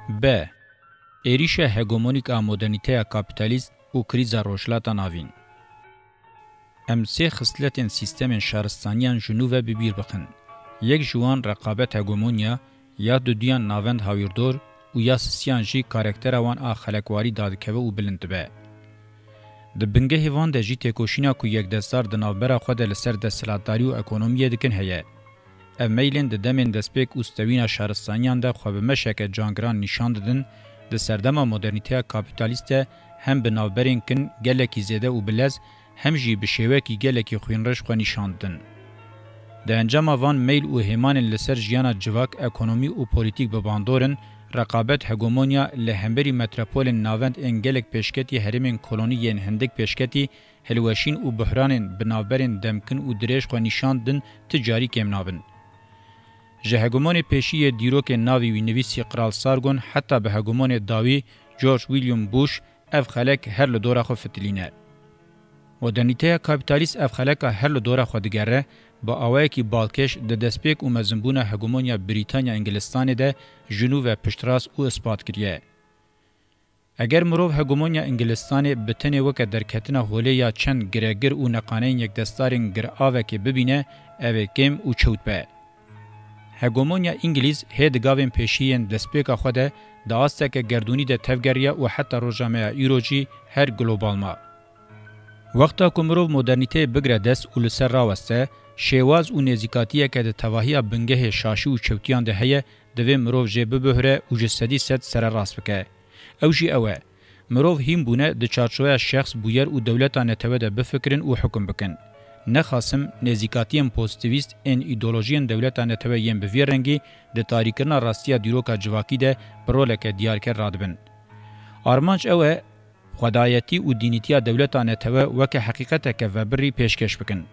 ب. ایریشه هگمونیک آ مدرنیته کاپیتالیست و کریزا روشلاتا ناوین. ام سه خصلتین سیستم شهرستانیان جنوب ببیر بخن. یک جوان رقابت هگمونیا یا دودیان ناوند هاویردور و یا سیان جی کارکتر وان آ خلقواری دادکوه و بلند به. د بنگه هیوان ده جی تکوشینا کو یک دستار د ناوبرا خود لسر د سلطداری و اکونومی دکن هیه. امیلن د دمن دسپیک اوستوینا شهرستانیان ده خو به مشک جانگران نشان ددن د سردما مدرنیته کاپیتالیست هم به ناوبرین کن گلکی زیده و بلز هم جی به شوکی گلکی خوینرش خو نشان ددن. د انجام وان میل او همان لسر جیانا جواک اکونومی او پولیتیک به باندورن رقابت هگمونیا لهمبری متروپول ناوند انگلک پیشکتی هرمین کلونیین هندک پیشکتی هلوشین او بحران بناوبرین دمکن او دریش خو نشاندن تجاری کم نابن. جه هگمون پیشی دیروک ناوی و نویسی قرال سارگون حتی به هگمون داوی جورج ویلیام بوش اف خلق هر لدورا خو فتلینه. مدرنیته کاپیتالیست اف خلق هر لدورا خو دگره با آوای کی بالکش د دسپیک او مزنبونه هگمونیا بریتانیا انگلستان ده جنوب و پشتراس او اثبات کریه. اگر مروف هگمونیا انگلستان بتنه وک درکتنه هوله یا چند گرگر او نقانین یک دستارین گر آوه که ببینه اوه کم او چوت به. هگمونیا انگلیز هید گاوین پیشیین دسپیکا خوده دا آسته که گردونی ده تفگریه و حتی روژامه ایروجی هر گلوبال ما. وقتا که مروف مدرنیته بگره دست او لسر راوسته شیواز او نزیکاتیه که ده تواهی بنگه شاشی و چوتیان ده هیه دوی مروف جه ببهره و جسدی ست سر راست بکه. او جی اوه مروف هیم بونه ده چارچوه شخص بویر و دولتا نتوه ده بفکرن و حکم بکن. نخاسم نزیکاتیم پوزیتیویست ان ایدئولوژین دولتا نتوه یم بویر رنگی ده تاریکرنا راستیا دیروکا جواکی ده برولک دیارکر رادبن. آرمانچ اوه خدایتی و دینیتیا دولتا نتوه وک حقیقته که وبری پیشکش بکن.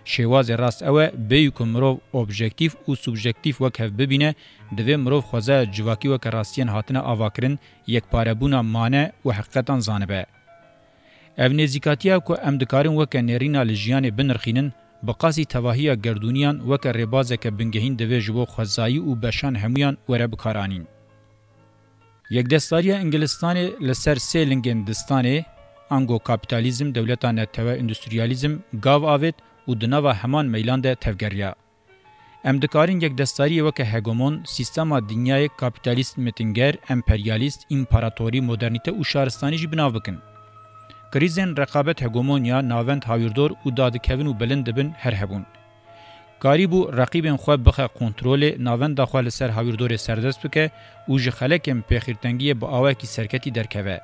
شواز راست اوه بیوکو مروف اوبژکتیف و سوبژکتیف وک هف ببینه دوی مروف خوزه جواکی وک راستین هاتنه آواکرن یک پاربونا مانه و حقیقتان زانبه. او نزیکاتیا کو امدکارن وک نرینا لجیان بنرخینن بقاسی تواهی گردونیان وک ربازه که بنگهین دوی جبو خوزایی و بشان همویان وره بکارانین. یک دستاری انگلستان لسر سیلنگن دستانه انگو کاپیتالیزم دولتا نتوه اندستریالیزم گاو آوید و دنوا همان میلان ده تفگریا. امدکارین یک دستاری وک هگمون سیستما دنیای کاپیتالیست متنگر امپریالیست امپراتوری مدرنیته و شهرستانی جی بناو بکن. کریزن رقابت هگمونیا ناوند هاویردور و دادکوین و بلند بن هر هبون. کاریبو رقیبن خو بخه کنترول ناوند خو لسر هاویردور سردست بکه و جخلکم پیخیرتنگی با آوه کی سرکتی درکوه.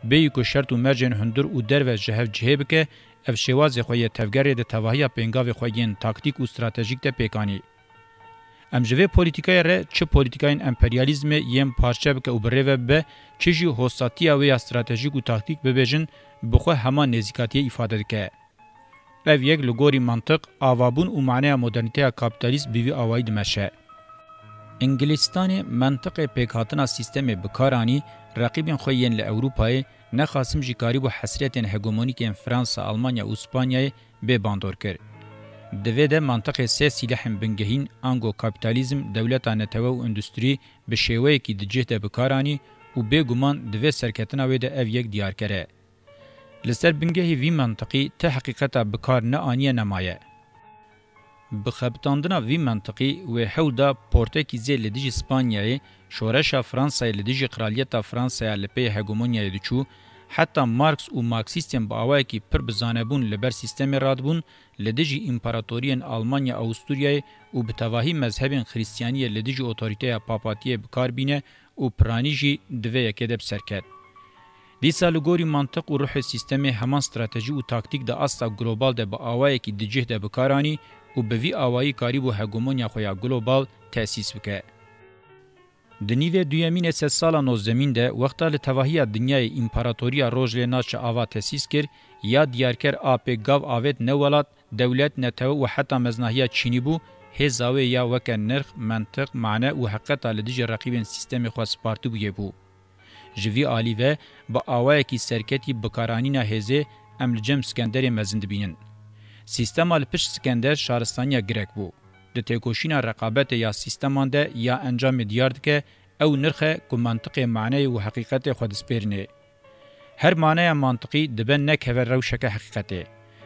بیکو شرط و مرجن هندر و در و جهف جهه بکه اف شواز خوی تفگر ده تواهی پنگاو خوین تاکتیک و استراتژیک ده پیکانی. ام جوه پولیتیکای ره چه پولیتیکاین امپریالیزم یم پارچه بکه و بره به چه جی حساتی و استراتژیک و تاکتیک ببیجن بخو همان نزیکاتی ifade دکه. اف یک لگوری منطق آوابون و معنی مدرنیته کاپیتالیست بیوی آوائی دمشه. انگلستان منطق پیکاتنا سیستم بکارانی رقیبین خوین لأوروپای نخاسم جیکاری و حسرتین هگمونیکین فرانسا، آلمانیا و اسپانیای به باندور کرد. دویده منطقه سه سیلحن بنگهین انگو کاپیتالیزم دولتا نتوه و اندستری به شیوه کی دجه ده بکارانی و به گمان دوی سرکتنا ویده او یک دیار کره. لسر بنگهی وی منطقی ته حقیقتا بکار نه آنیه نمایه. بخبتاندنا وی منطقی و حودا پورتوگیزی لدیج اسپانیای شورش فرانسای لدیج قرالیتا فرانسای لپی هگمونیای دچو حتی مارکس و مارکسیستم با آوائی که پر بزانبون لبر سیستم رادبون لدیج امپراتورین آلمانیا اوستوریای و بتواهی مذهبین خریستیانی لدیج اوتوریته پاپاتیه بکار بینه و پرانیجی دوه یکیده بسرکت. دیسا لگوری منطق و روح سیستم همان استراتژی و تاکتیک ده اصلا گلوبال ده با آوائی که دجه ده بکارانی و به وی آوایی کاریب و هگمونیا خویا گلوبال تأسیس بکه. دنیوه دویمین سه سالا نوزدمین ده وقتا لتواهی دنیای امپراتوریا روژ لناچ آوا تأسیس کر یا دیارکر آپی گاو آوید نولاد دولت نتو و حتی مزناهی چینی بو هزاوی یا وکن نرخ منطق معنی و حقیقتا لدیج رقیبین سیستم خواست سپارتو بویه بو. جوی آلیوه با آوایی که سرکتی بکارانینا هزه املجم سکندر مزند بینن. سیستم الپش سکندر شهرستانی گرک بو. د تکوشینا رقابت یا سیستمان ده یا انجام دیارد که او نرخه کو منطق معنی و حقیقت خود سپیرنه هر معنی منطقی دبن نکه روشک حقیقته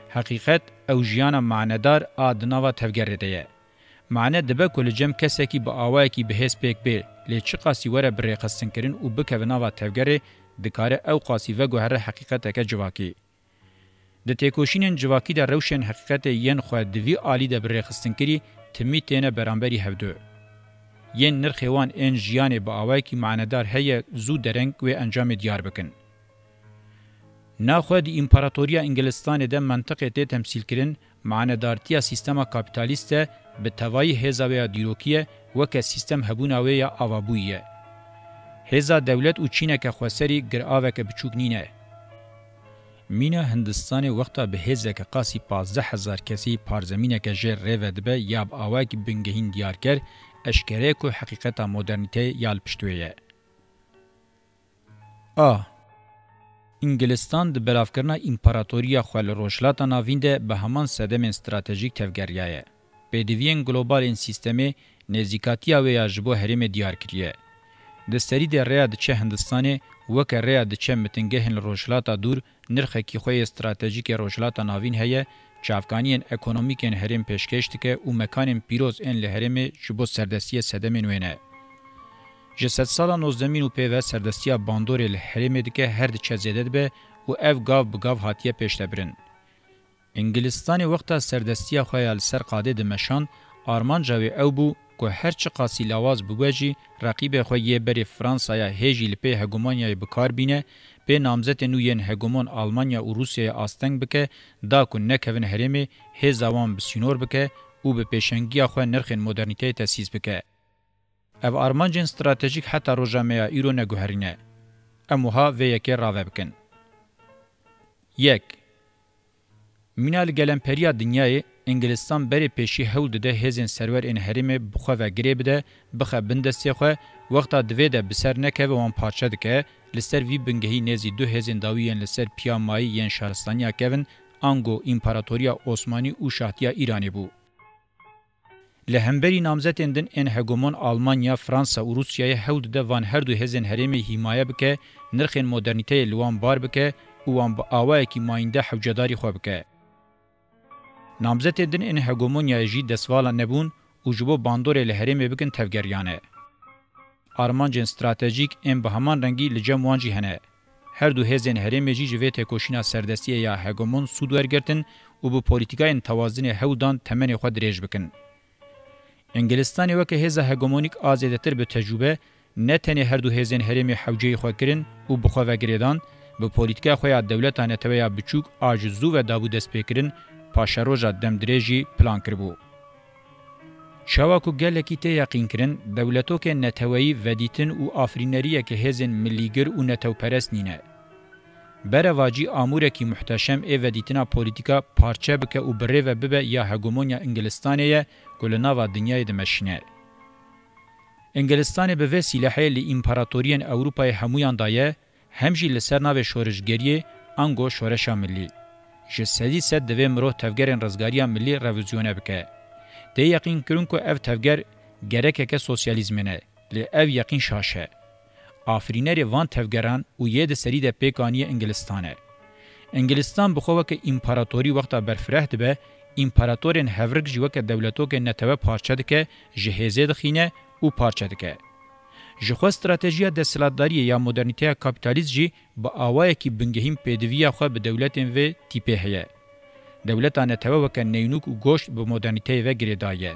حقیقت او جیان معنیدار آدنا و تفگر ده معنی دبه کل جم کسی کی با آوای کی بهس پیک به لی چی قاسی وره بری قصن کرن و بکونا و تفگر دکاره او قاسی و گوهر حقیقت که جواکی د تکوشین جواکی در روشن حقیقت ین خو دوی عالی د بری قصن کری تمی تینه برانبری هفدو ین نرخوان ان جیان با آوای کی معنیدار هی زو درنگ و انجام دیار بکن ناخود امپراتوریا انگلستان ده منطقه ته تمثیل کرن معنادارتیا سیستم کاپیتالیست به توای هزاوی دیروکیه وک سیستم هبوناوی اوابویه هزا دولت او چینه که خوسری گراوه که بچوگنینه مینا هندستان وقتا به هزا که قاسی 15000 کسی پارزمینه که جر ریود به یاب آوه که بنگهین دیار کر اشکره که حقیقت مدرنیته یال پشتویه انگلستان د بلافکرنا امپراتوریا خوال روشلاتا ناوینده به همان سدم استراتژیک تفگریه. پیدوین گلوبال این سیستمی نزیکاتیا و یاجبو هرم دیار کریه. دستری در ریا دچه هندستانه وک ریا دچه متنگهن روشلاتا دور نرخ کی خوی استراتژیک روشلاتا ناوین هیه چافکانین اکونومیکن هرم پیشکشت که او مکان پیروز ان لهرم جبو سردستی سدم نوینه. جسد سالا 19 و پیوه سردستیا باندور الحریم دکه هر دچه زیدد به و اف گاو بگاو هاتیه پیشته برن. انگلستان وقتا سردستیا خواه سر قاده دمشان آرمان جاوی او بو که هر چه قاسی لواز بگوشی رقیب خواه یه بری فرانسایا هیجی لپی هگومانیای بکار بینه به نامزت نوین هگومون آلمانیا و روسیای آستنگ بکه دا کن نکوین حریم هزاوان بسیونور بکه و به پیشنگیا خواه نرخین مدرنیته تسیز بکه. او آرمانجین استراتژیک حتی روژامه ایرو نگوهرینه. اموها و یکی راوه بکن. 1. مینال گلمپریا دنیای انگلستان بری پیشی هول ده هزین سرور این حریم بخوا و گریب ده بخوا بندستی خواه وقتا دوی ده بسر نکه و وان پارچه دکه لسر وی بنگهی نزی 2 هزین داویین لسر پیامایی ین شهرستانیا کهون آنگو امپراتوریا عثمانی و شاهتیا ایرانی بو. لهمبری نامزتین دن ان هگومون آلمانیا، فرانسا و روسیای هود ده وان هر دو هزین هرمی حمایه بکه نرخین مدرنیته لوان بار بکه و وان با آوائه کی ماینده حوجداری خواه بکه. نامزتین دن ان هگومونیا جی دسوالا نبون و جبو باندور لهرمی بکن تفگریانه. آرمانجین استراتژیک ان به همان رنگی لجم وانجی هنه. هر دو هزین هرمی جی جوه تکوشینا سردستیه یا هگومون سود ورگرتن و با پولیتیکای توازن هودان تمن خود ریج بکن. انگلستانی وکه هزا هگمونیک آزادتر به تجربه نه تنه هر دو هزین هرمی حوجه خو کرن او بخوا وگریدان به پولیتیکا خو دولتانه تویا بچوک آجزو و دابو دست پکرین پاشروجا دمدرجی پلان کربو شواکو گلکی ته یقین کرن دولتو که نتوی ودیتن او آفرینریه که هزین ملیگر او نتو پرست نینه برواجی آموره کی محتشم ای ودیتنا پولیتیکا پارچه بکه او بره و ببه یا هگمونیا انگلستانیه گلناوا دنیای دمشینه. انگلستان به وسیله لی امپراتورین اوروپای همویان دایه همجی لسر ناو شورشگریه انگو شورشا ملی. جسدی سد دوی مرو تفگرین رزگاریا ملی رویزیونه بکه. ده یقین کرن که او تفگر گرکه که سوسیالیزمینه لی او یقین شاشه. آفرینری وان تفگران و یه ده سری ده پیکانی انگلستانه. انگلستان بخواه که امپراتوری وقتا برفره به امپراتورین هورک جوه که دولتو که نتوه پارچه دکه جهیزه دخینه او پارچه دکه. جخوا استراتیجیا دستلاتداری یا مدرنیته کپیتالیست جی با آوائه که بنگهیم پیدویا خواه به دولتین و تیپه هیه. دولتا نتوه وکه نینوک و گوشت به مدرنیته و گریدایه.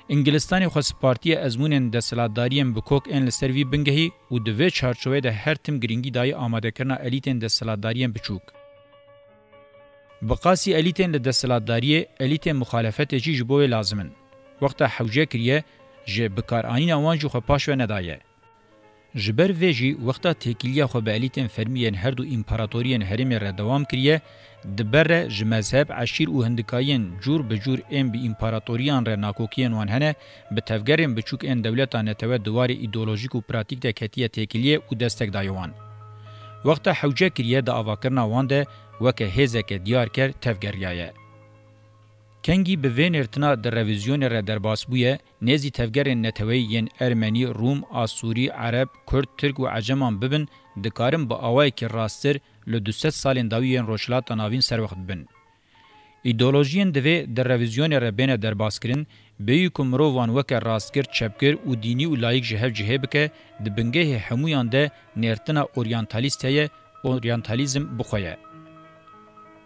انگلستان خواست پارتی ازمونین دستلاتداریم بکوک این لسروی بنگهی و دوه چارچوه ده هر تم گرینگی دای آماده کرنا الیتین دستلاتداریم بچوک. بقاسی الیتین لدستلاتداری الیتین مخالفت جی جبوه لازمن. وقتا حوجه کریه جه بکار آنین اوان جو خو پاشوه ندایه. جبر ویجی وقتا تکیلیا خو به الیتین فرمیین هر دو امپراتورین هرمی را دوام کریه دبر جمذهب عشیر و هندکاین جور بجور ام بی امپراتوریان را ناکوکین وان هنه به تفگرین بچوک این دولتان نتوه دوار ایدولوژیک و پراتیک ده کتیه تکیلیه و دستک دایوان. وقتا حوجه کریه دا آواکرنا وان ده وکه هزه که دیار کر تفگریایه. کنگی به وین ارتنا در رویزیون را درباس بویه نزی تفگرین نتوی ین ارمنی، روم، آسوری، عرب، کرد، ترک و عجمان ببن دکارم با آوای که راستر لدوست سالین داویین روشلات ناوین سر وقت بن. ایدئولوژیین دوی در رویزیون را بین درباس کرن بیو کمروان وکر راستگر چپگر و دینی و لایک جهب جهب که دبنگه همویان ده نیرتنا اورینتالیستیه اورینتالیزم بخویه.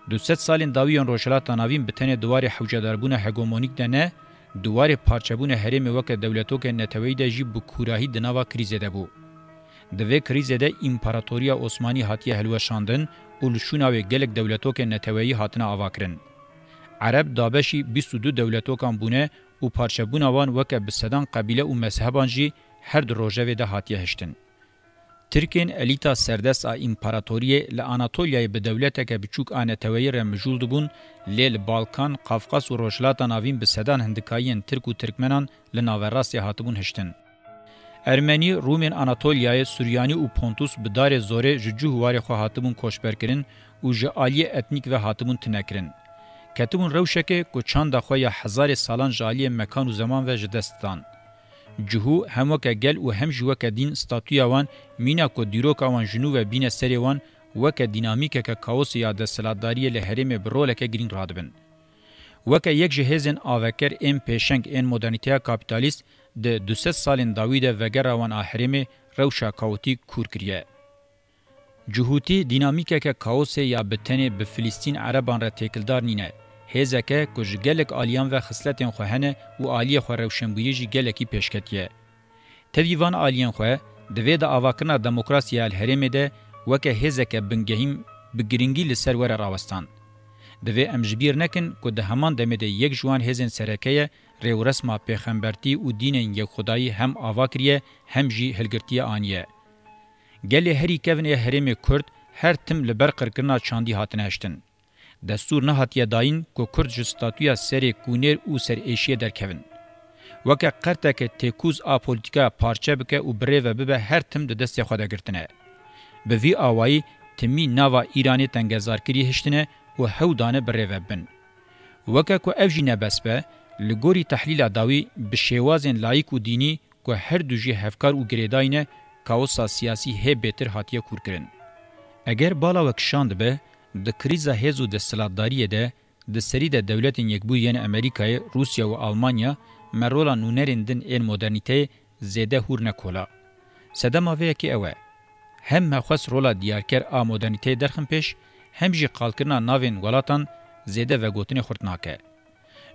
200 سالین داویان روشلات ناوین بتنه دوار حوجداربون هگمونیک ده نه دوار پارچبون حریم وک دولتو که نتوی ده جی بکوراهی دناوا کریزه ده بو. دوی کریزه ده امپراتوریا عثمانی هاتیه هلوشاندن و لشوناوی گلک دولتو که نتوی هاتنا آواکرن. عرب دابشی 22 دولتو کان بونه و پارچبون آوان وک بسدان قبیله و مذهبان جی هر دو روژه ده هاتیه هشتن. ترکین الیتا سردست امپراتوریه لاناتولیای به دولته که بچوک آنتویی را مجول دبون لیل بالکان، قفقاز و روشلاتا ناوین به سدان هندکایین ترک و ترکمنان لناوراستی هاتبون هشتن. ارمنی، رومین آناتولیای، سوریانی و پونتوس به دار زوره جوهوار خو هاتبون کوشبر کرن و جالی اتنیک و هاتبون تنکرن. کتبون روشکه که چند خواه هزار سالان جالی مکان و زمان و جدستان. جهو هم وک گل و هم جو وک دین استاتویا وان مینا کو دیروکا وان جنو و بین سری وان وک دینامیک که کاوس یا د سلاداری له هرم برول که گرین رادبن وک یک جهازن اوکر ام پیشنگ ان مدرنیته کاپیتالیست د 200 سالن داوید وگر وان احرم روشا کاوتی کور کریه جهوتی دینامیک که کاوس یا بتنه به فلسطین عربان را تکلدار نینه هزکه کج گلک آلیان و خصلتین خوهنه و آلی خو روشنبویی گلکی پیشکتیه. تدیوان آلیان خو دوید آواکرنا دموکراسی الهرم ده وکه هزکه بنگهیم بگرینگی لسر ور راوستان. دوی امجبیر نکن که ده همان دمده یک جوان هزن سرکیه ریو رسما پیغمبرتی و دین یک خدایی هم آواکریه هم جی هلگرتی آنیه. گلی هری کون هرم کرد هر تم لبر قرقرنا چاندی هاتن هشتن. دستور نه هاتیه داین که کرد جستاتویا سر کونر او سر ایشیه در کون. وکه قرطه که تکوز آپولیتیکا پارچه بکه و بره و ببه هر تم ده دستی خواده گرتنه. به وی آوائی تمی ناوا ایرانی تنگزار کری هشتنه و هو دانه بره و بن. وکه که افجی نبس به لگوری تحلیل داوی به شیوازن لایک و دینی که هر دو جی هفکار و گریداینه کاوسا سیاسی هی بهتر هاتیه کور کرن. اگر بالا وکشاند به د کریزا هزو د سلطداری ده د سری د دولتین یکبو یعنی امریکای، روسیا و آلمانیا مرولا نونرندن این مدرنیته زیده هور نکولا. سدما وی کی اوه هم مخص رولا دیارکر آ مدرنیته درخم پیش هم جی قالکرنا ناوین ولاتان زیده و گوتنی خورتناکه.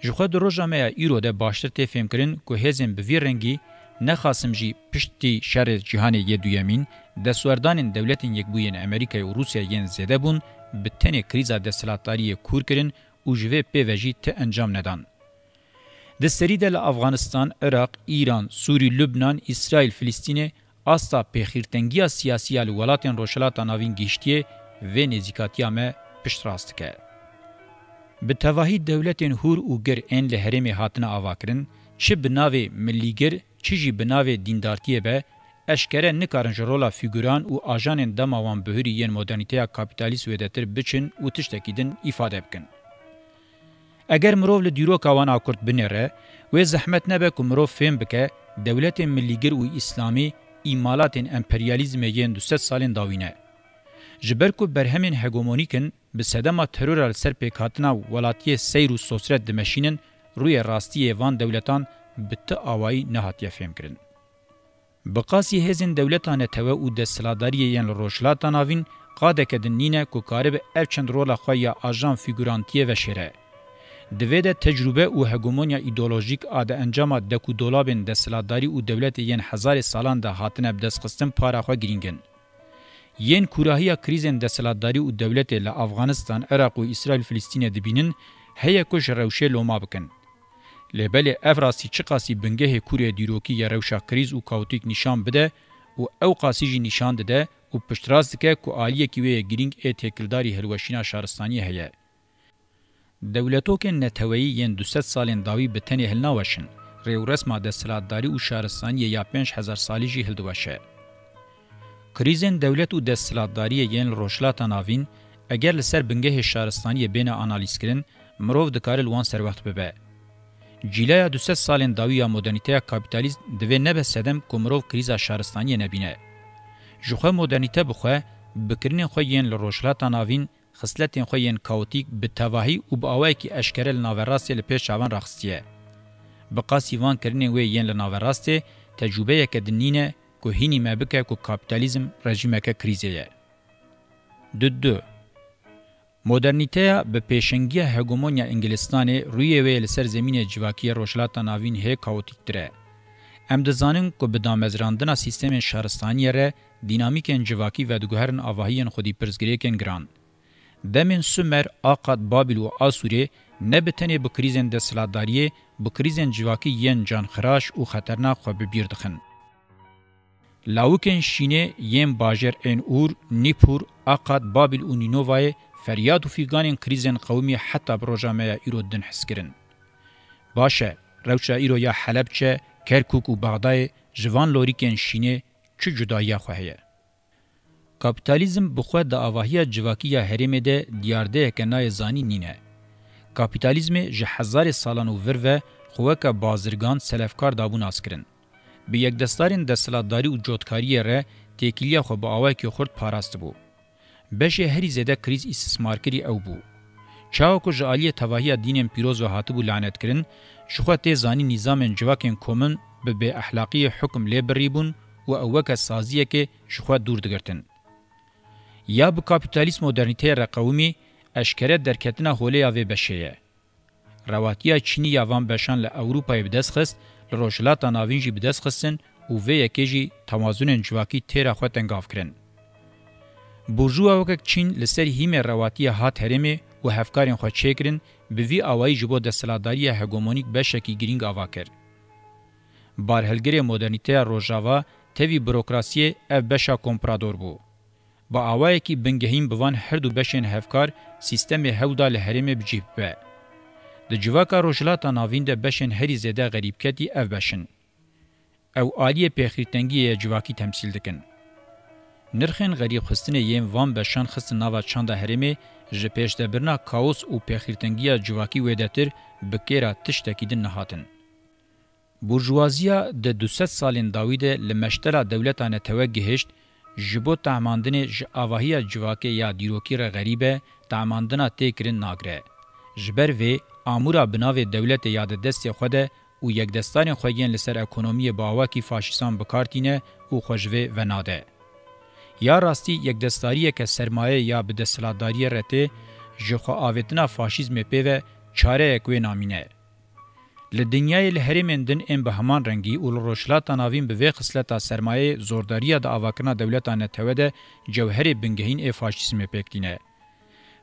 جخوا در روژا میا ایرو ده باشتر تی فهم کرن که هزم بوی رنگی نخاسم جی پشتی شر جهان یه دویمین د سوردان دولتین یکبو یعنی امریکای و روسیا ین زیده بون به تنه کریزا دستلاتاری کور کرن و جوه پیوژی ته انجام ندان. دستری دل افغانستان، عراق، ایران، سوری، لبنان، اسرائیل، فلسطین استا پیخیرتنگی سیاسی الولاتین روشلات ناوین گیشتیه و نزیکاتیا ما پشت راست که. به تواهی دولتین هور و گر این لحرم هاتنا آواکرن چه بناوی ملیگر چه جی بناوی دیندارتیه به اشکره نکارن جرولا فیگوران و آجان دماوان بهری ین مدرنیته کاپیتالیست ویدتر بچن و تشتکیدن ifade بکن. اگر مروف لدیرو کاوان آکرد بنره و زحمت نبه که مروف فهم بکه دولت ملیگر و اسلامی ایمالات امپریالیزم ین 200 سالین داوینه. جبر که برهمین هگمونیکن به صدما ترور سر پیکاتنا ولاتی سیر و سوسرت دمشینن روی راستی وان دولتان به تا آوائی نهاتیه فهم کرن. بقاسی هزین دولتان توا او د سلاداری یان روشلاتا ناوین قاده کدن نینه کو کارب اف چند رولا خویا آژان فیگورانتیه و شره دویده تجربه او هگمونیا ایدئولوژیک آده انجام دکو دولابن د سلاداری او دولت یان هزار سالان ده هاتنه بدس قسم پارا خو گرینگن یان کوراهیا کریزن د سلاداری او دولت ل افغانستان عراق او اسرائیل فلسطین دبینن هيا کوش روشه لوما بکن لبل افراسی چقاسی بنگه کوری دیروکی یا روشا کریز و کاوتیک نشان بده و او قاسی جی نشان ده و پشتراز دکه که آلیه کیوه گرینگ ای تکلداری هلوشینا شهرستانی هیه. دولتو که نتویی ین 200 سالین داوی بتنی هل نوشن ریو رسما ده سلاداری و شهرستانی یا 5000 سالی جی هل دوشه. کریزن دولت و ده سلاداری ین روشلاتا ناوین اگر لسر بنگه شهرستانی بین آنالیز کرن مرو دکارل وان سر وقت ببه. جیلaya 200 سالên dawiya modernîteya kapîtalîst divê nebe sedem ku mirov krîza şaristaniyê nebîne. Ji xwe modernîte bixwe, bikirinên xwe yên li rojhilata navîn, xisletên xwe yên kaotîk bi tevahî û bi awayekî eşkere li naverastê li pêş çavan raxistiye. Bi qasî van kirinên wê yên li naverastê, tecrübeyeke dinîne ku hînî me bike ku kapîtalîzm rejîmeke krîzê ye. 2. Modernîteya bi pêşengiya hegemonya Ingilistanê rûyê wê li ser zemînê civakî rojhilata navîn hê kaotîktir e. Em dizanin ku bi damezrandina sîstemên şaristaniyê re dînamîkên civakî ve diguherin avahiyên xwedîpirsgirêkên giran. Demên Sümer, Akkad, Babil û Asûrê ne bi tenê bi krîzên desthilatdariyê, bi krîzên civakî yên canxiraş û xeternak xwe bi bîr dixin. Lawikên Şînê yên bajêr ên Ûr, Nîpur, Akkad, Babil û Nînovayê feryad û fîganên krîzên qewmî heta bi roja me ya îro din hes kirin. Baş e, rewşa îro ya Helepçe, Kerkûk û Bexdayê ji van lorîkên Şînê çi cudayiya xwe heye. Kapîtalîzm bi xwe di avahiya civakî ya herêmê de diyardeyeke nayê zanî nîne. Kapîtalîzmê ji hezarê salan û vir ve xweka bazirgan selefkar dabû naskirin. Bi yekdestarên desthilatdarî û cotkariyê re têkiliya xwe bi awayekî xurt parast bû. Beşê herî zêde krîz îstismarkirî ew bû. Çawa ku ji aliyê tevahiya dînên pîroz ve hatibû lanetkirin, ji xwe tê zanî nîzamên civakên komün bi bêexlaqiyê hukm lê birîbûn û ew weke saziyekê ji xwe dûr digirtin. Ya bi kapîtalîst modernîteyê re qewimî, eşkere derketina holêya vê beşê ye. Rewatiya Çînî ya van beşan li Ewropayê bi dest xist, li rojhilata navîn jî bi dest xistin û vê yekê jî tewazunên civakî têra xwe tengav kirin. Burjuwa wekek Çîn li ser hîmê rewatiyê hat herêmê û hevkarên xwe çêkirin, bi vî awayî ji bo desthilatdariya hegemonîk beşekî girîng ava kir. Barhelgirê modernîteya rojava, tevî bürokrasiyê ev beşa komprador bû. Ba awayekî bingehîn bi van her du beşên hevkar, sîstemê hewda li herêmê bicih bibe. Di civaka rojhilata navîn de beşên herî zêde xerîbketî ev beşin. Ew aliyê pêxîrtengiyê civakî temsîl dikin. Nirxên xerîbxistinê yên van beşan xistin nava çanda herêmê, ji pêşdebirina kaos û pêxîrtengiya civakî wê de tir bi kêra tiştekî din nehatin. Burjuwaziya di 200 salên dawî de li meştela dewleta netewe gihîşt, ji bo tehmandinê ji avahiya civakê ya dîrokî re xerîb e, tehmandina tê kirin nagire. Ji ber vê, amûra binavê dewletê ya di destê xwe de û yekdestarên xwe yên li ser ekonomiyê bi awakî faşîsan bikartîne û xwe ji vê venade. Ya rastî yekdestariyeke sermaye ya bi desthilatdariyê re tê, ji xwe avêtina faşîzmê pê ve çareyek wê namîne. Li dinyayê li herêmên din ên bi heman rengî û li rojhilata navîn bi vê xisleta sermayeyê zordariya da avakirina dewleta netewe de cewherê bingehîn ê faşîzmê pêktîne.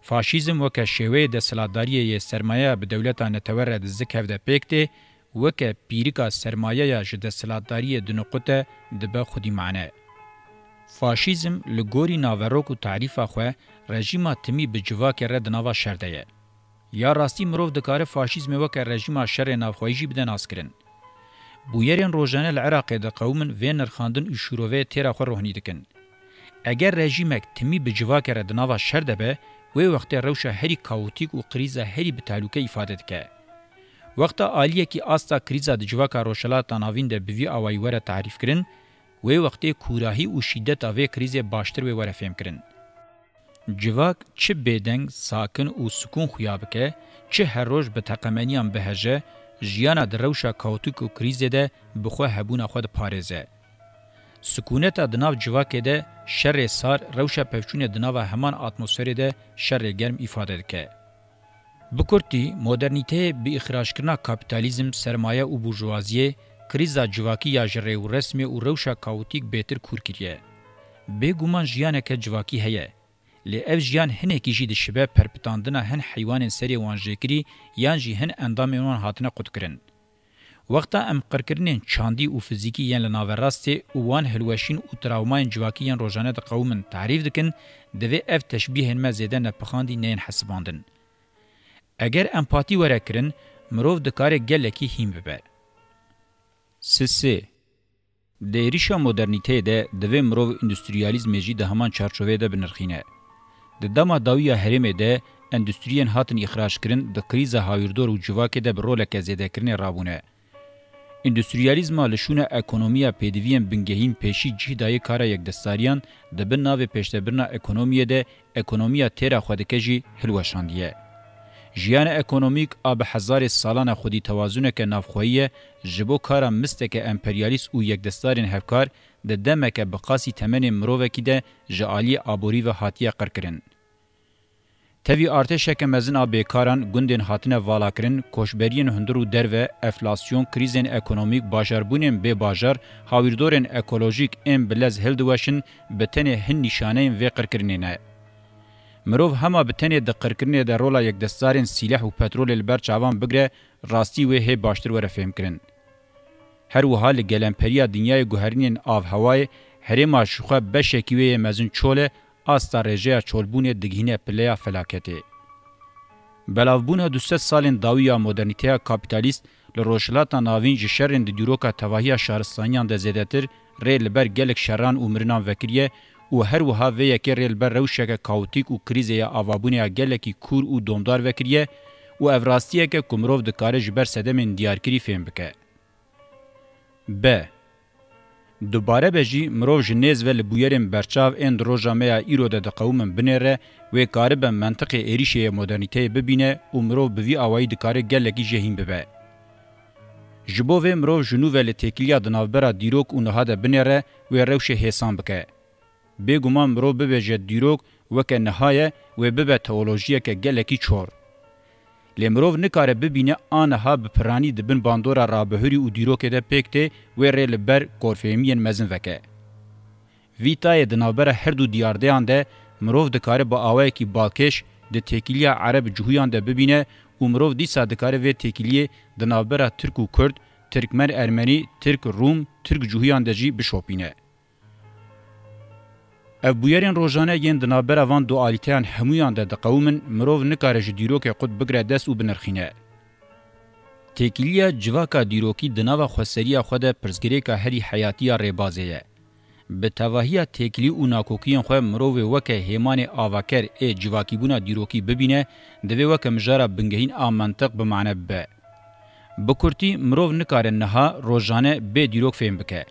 Faşîzm weke şêweyê desthilatdariyê yê sermayeya bi dewleta netewe re di zik hevde pêk tê, weke pîrika sermayeya ji desthilatdariyê di nuqute dibe xwedî mane. Faşîzm li gorî naverok û tarîfa xwe rejîma timî bi civakê re di nava şer de ye. Ya rastî mirov dikare faşîzmê weke rejîma şerê navxweyî jî bide naskirin. Bûyerên rojane li Iraqê de qewmin vê nirxandin û şîroveyê têra xwe rohnî dikin. Eger rejîmek timî bi civakê re di nava şer de be, wê wextê rewşa herî kaotîk û krîza herî bi tehlûke îfade dike. Wexta aliyekî asta krîza di civaka rojhilata navîn de bi vî awayî were tarîf kirin, wê wextê kûrahî û şîddeta vê krîzê baştir wê were fêm kirin. Civak çi bêdeng, sakin û sukûn xuya bike, çi her roj bi teqemeniyan biheje, jiyana di rewşa kaotîk û krîzê de bi xwe hebûna xwe diparêze. Sukûneta di nav civakê de şerê sar, rewşa pevçûnê di nava heman atmosferê de şerê germ îfade dike. Bi kurtî, modernîteyê bi îxraçkirina kapîtalîzm, sermaye û burjuvaziyê, krîza civakî ya ji rêw resmê û rewşa kaotîk bêtir kûr kiriye. Bêguman jiyaneke civakî heye. Lê ev jiyan hinekî jî dişibe perpitandina hin heywanên serê wan jêkirî yan jî hin endamên wan hatine qutkirin. Wexta em qirkirinên çandî û fizîkî yên li naverastê û wan hilweşîn û travmayên civakî yên rojane di qewmin tarîf dikin, divê ev teşbîhên me zêde nepixandî neyên hesibandin. Eger empatî were kirin, mirov dikare gelekî hîn bibe. Sisê Di êrişa modernîteyê de divê mirov endüstriyalîzmê jî di heman çarçoveyê de binirxîne. د دما داویا هرمه ده اندستریین هاتن اخراج کرن د کریزه هاویردور او جواکه ده برولک زیاده کرن رابونه اندستریالیزما لشونه اکونومیا پدوین بنگهین پیشی جهدای کارا یک دستاریان د بن ناو پشتبرنا اکونومیه ده اکونومیا تیرا خودکجی هلوشاندیه جیان اکونومیک آب هزار سالان خودی توازونه که نافخویه جبو کارا مستک امپریالیست او یک دستارین هفکار د دمک بقاسی تمن مروه کی ده جعالی آبوری و حاتیه قرکرن. تاوی ارتشک مزن آبیکاران گندن حاتنه والا کرن کوشبرین هندرو در و افلاسیون کریزن اکونومیک باجربونن به باجر هاویردورن اکولوژیک ام بلز هلدوشن بتنه هن نشانه و قرکرنینه. مروف هما بتنه د قرکرنه د رولا یک دستارین سلاح و پترول البر چاوان بگره راستی و هی باشتر وره فهم کرن. هر وها لگلمپریا دنیای گوهرینین آف هوای هرما شخوا بشکیوه مزن چوله آستا رجیا چولبونه دگهینه پلیا فلاکته. بلاوبونه 200 سالین داویا مدرنیتیا کابیتالیست لروشلاتا ناوین جشرین د دیروکا تواهیا شهرستانیان د زیدتر ریل بر گلک شران عمرنان وکریه او هر وها و یکی ریل بر روشک کاوتیک او کریزه یا آوابونه گلکی کور او دومدار وکریه او افراستیه که کمروف د کارج بر سدمن دیارکری فهم بکه. ب. دوباره بجی مروف جنیز و لبویرین برچاو اند روژامه ایرو ده قومن بنره و کاره به منطق ایریشه مدرنیته ببینه و مروف بوی آوائی دکاره گلکی جهین ببه. جبو و مروف جنو و لتکلیا دنافبرا دیروک و نهاده بنره و روش حسان بکه. بگومان مروف ببجه دیروک وکه نهایه و ببه تئولوژیه که گلکی چور. لمروف نکاره ببینه آنها بپرانی دبن باندورا رابهوری و دیروکه ده پکته و ریل بر کورفیمین مزن وکه. ویتای دنابره هر دو دیاردهان ده مروف دکاره با آوه کی باکش ده تکیلیه عرب جهویان ده ببینه و مروف دیسا دکاره و تکیلیه دنابره ترک و کرد، ترکمن ارمنی، ترک روم، ترک جهویان ده جی بشوپینه. اف بویرین روزانه ین دنابره وان دوالیتیان همویان ده قومن مروف نکاره دیروک قد بگره دست و بنرخینه. تکیلیه جواکا دیروکی دناوا خسریه خود پرزگری که هری حیاتی ریبازیه. به تواهی تکلی و ناکوکیان خو مروف وکه هیمان آواکر ای جواکی بونا دیروکی ببینه دوی وکه مجاره بنگهین آم منطق بمعنی به. بکرتی مروف نکاره نها روزانه به دیروک فهم بکه.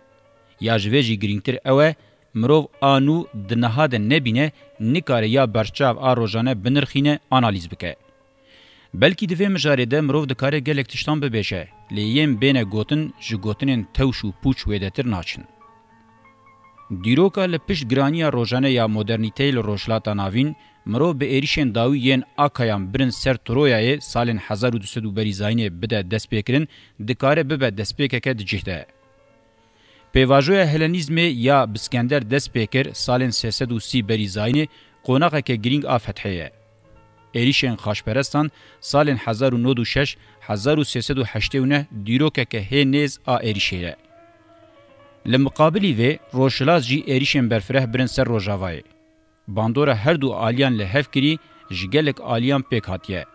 یا جویجی گرینگتر اوه مروف آنو دنها ده نبینه نکاره یا برچاو آروژانه بنرخینه آنالیز بکه. بلکی دوی مجاره ده مروف ده کاره گلک تشتان ببیشه لییم بین گوتن جو گوتنین توش و پوچ ویدتر ناچن. دیروکا لپش گرانی روژانه یا مدرنیته لروشلاتا ناوین مروف به ایریشن داوی ین آکایان برن سر ترویای سالن 1200 بریزاینه بده دست بکرن دکاره ببه دست بکه ده جهده. پیواژوی هلنیزم یا بسکندر دست پیکر سالن 330 بریزاینه قوناقه که گرینگ آفتحیه. ایریشن خاشپرستان سالن 1096 1389 دیروکه که هی نیز آ ایریشه. لمقابلی و روشلاز جی ایریشن برفره برن سر روژاوای. باندور هر دو آلیان لحف کری جگلک آلیان پیک هاتیه.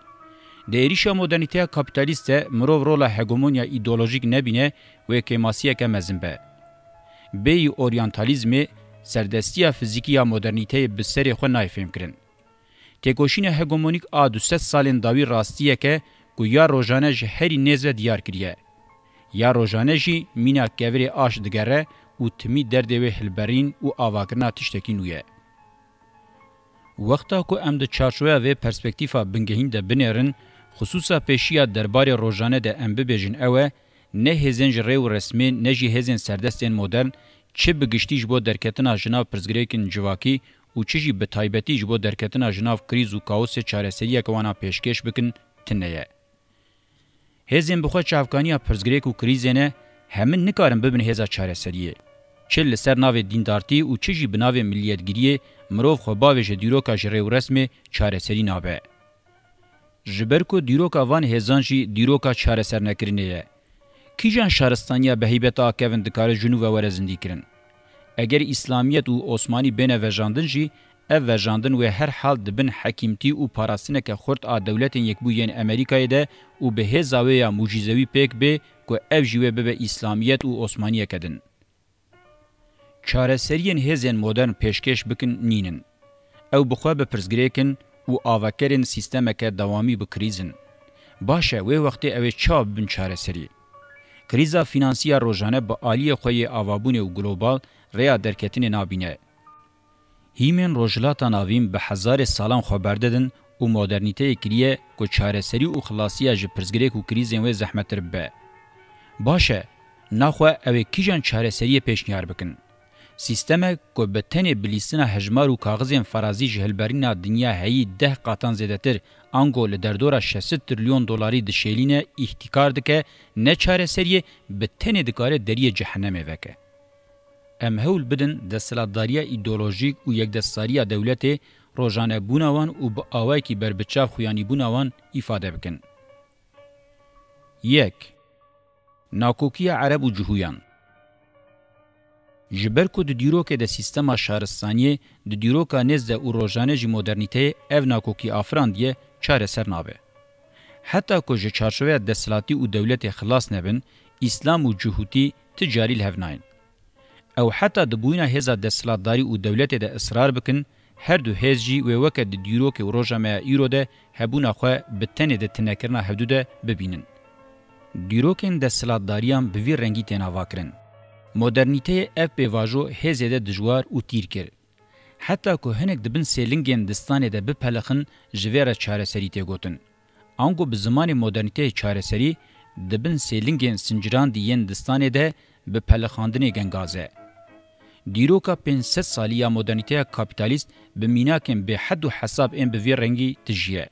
ده ایریشا مدرنیته کابیتالیسته مروف رولا هگمونیا ایدولوژیک نبینه و کیماسیه که مزن به. بی اورینتالیزم سردستی فیزیکی یا مدرنیته بسری خو نایفهم کرن. تکوشین هگمونیک آ 200 سالین داوی راستیه که گویا روزانه جهری نیز دیار کریه. یا روزانه جی مینا کوری آش دگره و تمی درده و هلبرین و آواکرنا تشتکی نویه. وقتا که ام ده چارچوه و پرسپکتیفا بنگهین ده بنیرن خصوصا پیشیا دربار روزانه ده ام ببیجن اوه نه هزن جره و رسمی نه جی هزن سردستین مدرن چه بگشتیج بو درکتنا جناو پرزگریکن جواکی و چه جی بتایبتیج بو درکتنا جناو کریز و کاوس چارەسەریە کوانا پیشکش بکن تنیه. هزن بخوا چافکانیا پرزگریک و کریزنه همین نکارن ببین هزا چارەسەریه. چه لسر ناو دیندارتی و چه جی بناو ملیتگیریه مروف خو باوش دیروکا جره و رسمی چارەسەری نابه. جبرکو دیروکا وان هزان جی دیروکا چارەسەر نکرنیه. کیجان شهرستانیا به هیبت آکوین دکار جنوب و ورزندی کرن. اگر اسلامیت و عثمانی بین وجاندن جی، او وجاندن و هر حال دبن حکیمتی و پاراستنه که خورد آ دولت یک بوین امریکای ده و به هزاوه یا موجیزوی پیک به که او جیوه به اسلامیت و عثمانی کدن. چارەسەریین هزین مدرن پیشکش بکن نینن. او بخوا به پرزګریکن او آوکرین سیستمک دوامی به کریزن باشه وی وخت او چا بن چاره سری کریزا فینانسیا روزانه با عالی خوی آوابون او گلوبال ریا درکتین نابینه هیمن روجلاتا ناویم به هزار سالان خبر دادن او مدرنیته کریه کو چاره سری او خلاصیا ج پرزګریک او کریزن و زحمت ربه باشه نخوا او کیجان چاره سری پیشنهار بکن سیستم کو بتنی بلیسنا هجمار و کاغذین فرازی جهلبرینا دنیا هی 10 قطان زیاتر انگو له دردورا 60 تریلیون دلاری د شیلینه احتکار دکه نه چاره سری بتنی دکاره دری جهنم وکه ام هول بدن د سلطداریا ایدئولوژیک او یک دستاریه دولت روزانه بونوان او با اوای کی بربچاف خویانی بونوان ifade بکن 1 ناکوکی عرب و جهویان جبر کو د دیرو کې د سیستما شهرستانی د دیرو کا نزد او روزانه جی مدرنیته اف ناکوکی افراندیه چاره سر نابه حتی کو ج چارچوبه د سلاتی او دولت خلاص نبن اسلام او جهوتی تجاری الهفناین او حتی د بوینه هزا د سلطداری او دولت د اصرار بکن هر دو هزجی و وکه د دیرو کې روزامه ایرو ده هبونه خو بتنه د تنکرنا حدوده ببینن دیرو کې د سلطداریان به وی رنگی تناوا کرن مدرنیته اف به واجو هزده دجوار او تیر کر حتی کو هنک دبن سیلینگن دستانه ده بپلخن جویره چاره سری ته گوتن انگو به زمان مدرنیته چاره سری دبن سیلینگن سنجران دیین دستانه ده بپلخاندنه گنگازه دیروکا 500 سالیا مدرنیته کاپیتالیست به میناکن به حد و حساب این به وی رنگی تجیه